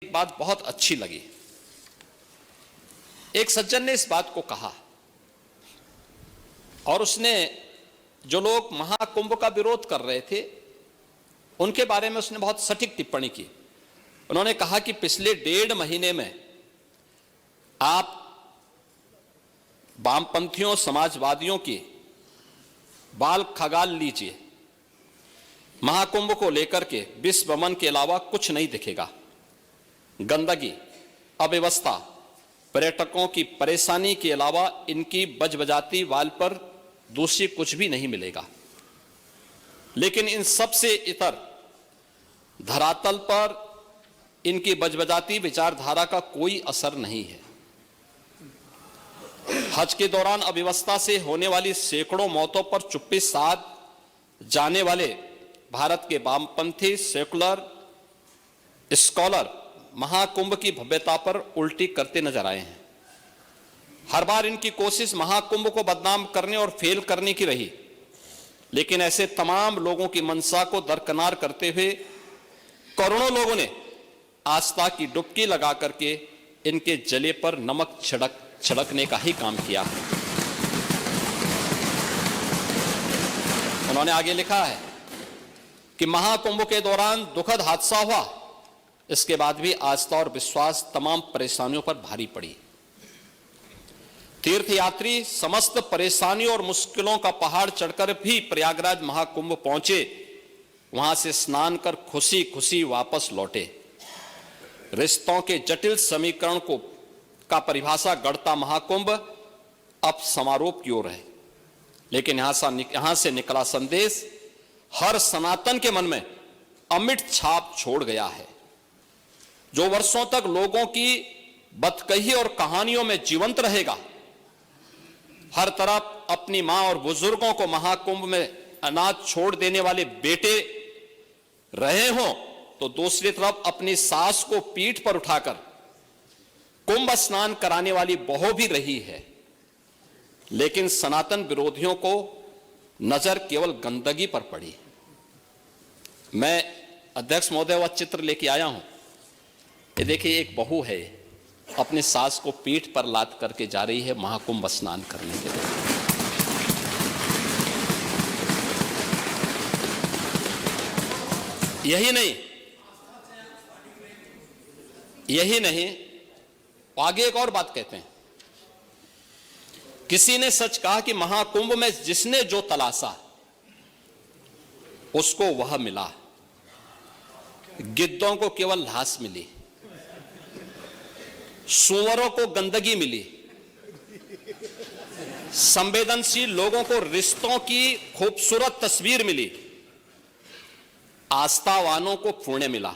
एक बात बहुत अच्छी लगी। एक सज्जन ने इस बात को कहा और उसने जो लोग महाकुंभ का विरोध कर रहे थे उनके बारे में उसने बहुत सटीक टिप्पणी की। उन्होंने कहा कि पिछले 1.5 महीने में आप वामपंथियों समाजवादियों की बाल खगाल लीजिए, महाकुंभ को लेकर के विश्व भ्रमण के अलावा कुछ नहीं दिखेगा। गंदगी, अव्यवस्था, पर्यटकों की परेशानी के अलावा इनकी बजबजाती वाल पर दूसरी कुछ भी नहीं मिलेगा। लेकिन इन सब से इतर धरातल पर इनकी बजबजाती विचारधारा का कोई असर नहीं है। हज के दौरान अव्यवस्था से होने वाली सैकड़ों मौतों पर चुप्पी साध जाने वाले भारत के वामपंथी सेकुलर स्कॉलर महाकुंभ की भव्यता पर उल्टी करते नजर आए हैं। हर बार इनकी कोशिश महाकुंभ को बदनाम करने और फेल करने की रही, लेकिन ऐसे तमाम लोगों की मंशा को दरकिनार करते हुए करोड़ों लोगों ने आस्था की डुबकी लगा करके इनके जले पर नमक छिड़कने का ही काम किया है। उन्होंने आगे लिखा है कि महाकुंभ के दौरान दुखद हादसा हुआ, इसके बाद भी आस्था और विश्वास तमाम परेशानियों पर भारी पड़ी। तीर्थयात्री समस्त परेशानियों और मुश्किलों का पहाड़ चढ़कर भी प्रयागराज महाकुंभ पहुंचे, वहां से स्नान कर खुशी खुशी वापस लौटे। रिश्तों के जटिल समीकरण का परिभाषा गढ़ता महाकुंभ अब समारोह की ओर है, लेकिन यहां से निकला संदेश हर सनातन के मन में अमिट छाप छोड़ गया है, जो वर्षों तक लोगों की बदकही और कहानियों में जीवंत रहेगा। हर तरफ अपनी मां और बुजुर्गों को महाकुंभ में अनाथ छोड़ देने वाले बेटे रहे हों, तो दूसरी तरफ अपनी सास को पीठ पर उठाकर कुंभ स्नान कराने वाली बहू भी रही है। लेकिन सनातन विरोधियों को नजर केवल गंदगी पर पड़ी। मैं अध्यक्ष महोदय वह चित्र लेके आया हूं। ये देखिए, एक बहू है अपने सास को पीठ पर लाद करके जा रही है महाकुंभ स्नान करने के लिए। यही नहीं, आगे एक और बात कहते हैं। किसी ने सच कहा कि महाकुंभ में जिसने जो तलाशा उसको वह मिला। गिद्धों को केवल लाश मिली, सुअरों को गंदगी मिली, संवेदनशील लोगों को रिश्तों की खूबसूरत तस्वीर मिली, आस्थावानों को पुण्य मिला,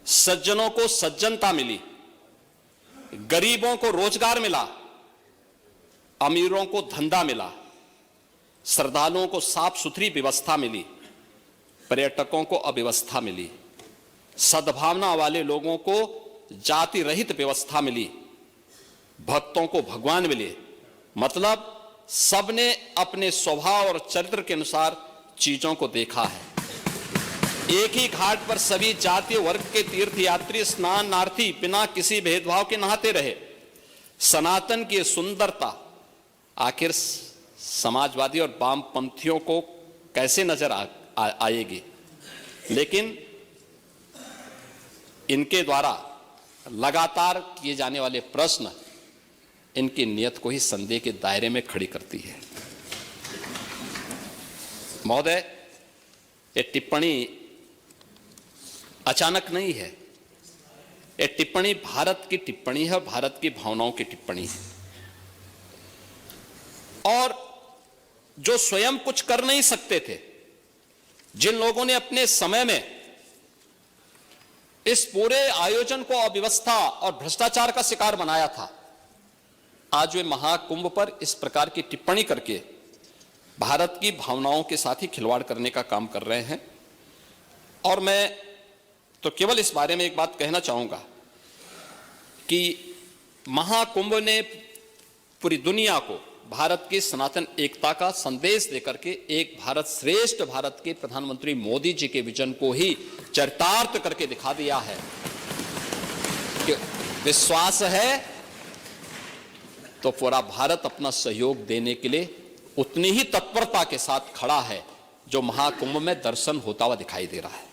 सज्जनों को सज्जनता मिली, गरीबों को रोजगार मिला, अमीरों को धंधा मिला, श्रद्धालुओं को साफ सुथरी व्यवस्था मिली, पर्यटकों को अव्यवस्था मिली, सद्भावना वाले लोगों को जाति रहित व्यवस्था मिली, भक्तों को भगवान मिले। मतलब सबने अपने स्वभाव और चरित्र के अनुसार चीजों को देखा है। एक ही घाट पर सभी जाति वर्ग के तीर्थयात्री स्नानार्थी बिना किसी भेदभाव के नहाते रहे। सनातन की सुंदरता आखिर समाजवादी और वामपंथियों को कैसे नजर आएगी? लेकिन इनके द्वारा लगातार किए जाने वाले प्रश्न इनकी नियत को ही संदेह के दायरे में खड़ी करती है। महोदय, ये टिप्पणी अचानक नहीं है। ये टिप्पणी भारत की टिप्पणी है, भारत की भावनाओं की टिप्पणी है। और जो स्वयं कुछ कर नहीं सकते थे, जिन लोगों ने अपने समय में इस पूरे आयोजन को अव्यवस्था और भ्रष्टाचार का शिकार बनाया था, आज वे महाकुंभ पर इस प्रकार की टिप्पणी करके भारत की भावनाओं के साथ ही खिलवाड़ करने का काम कर रहे हैं। और मैं तो केवल इस बारे में एक बात कहना चाहूंगा कि महाकुंभ ने पूरी दुनिया को भारत की सनातन एकता का संदेश देकर के एक भारत श्रेष्ठ भारत के प्रधानमंत्री मोदी जी के विजन को ही चरितार्थ करके दिखा दिया है। कि विश्वास है तो पूरा भारत अपना सहयोग देने के लिए उतनी ही तत्परता के साथ खड़ा है जो महाकुंभ में दर्शन होता हुआ दिखाई दे रहा है।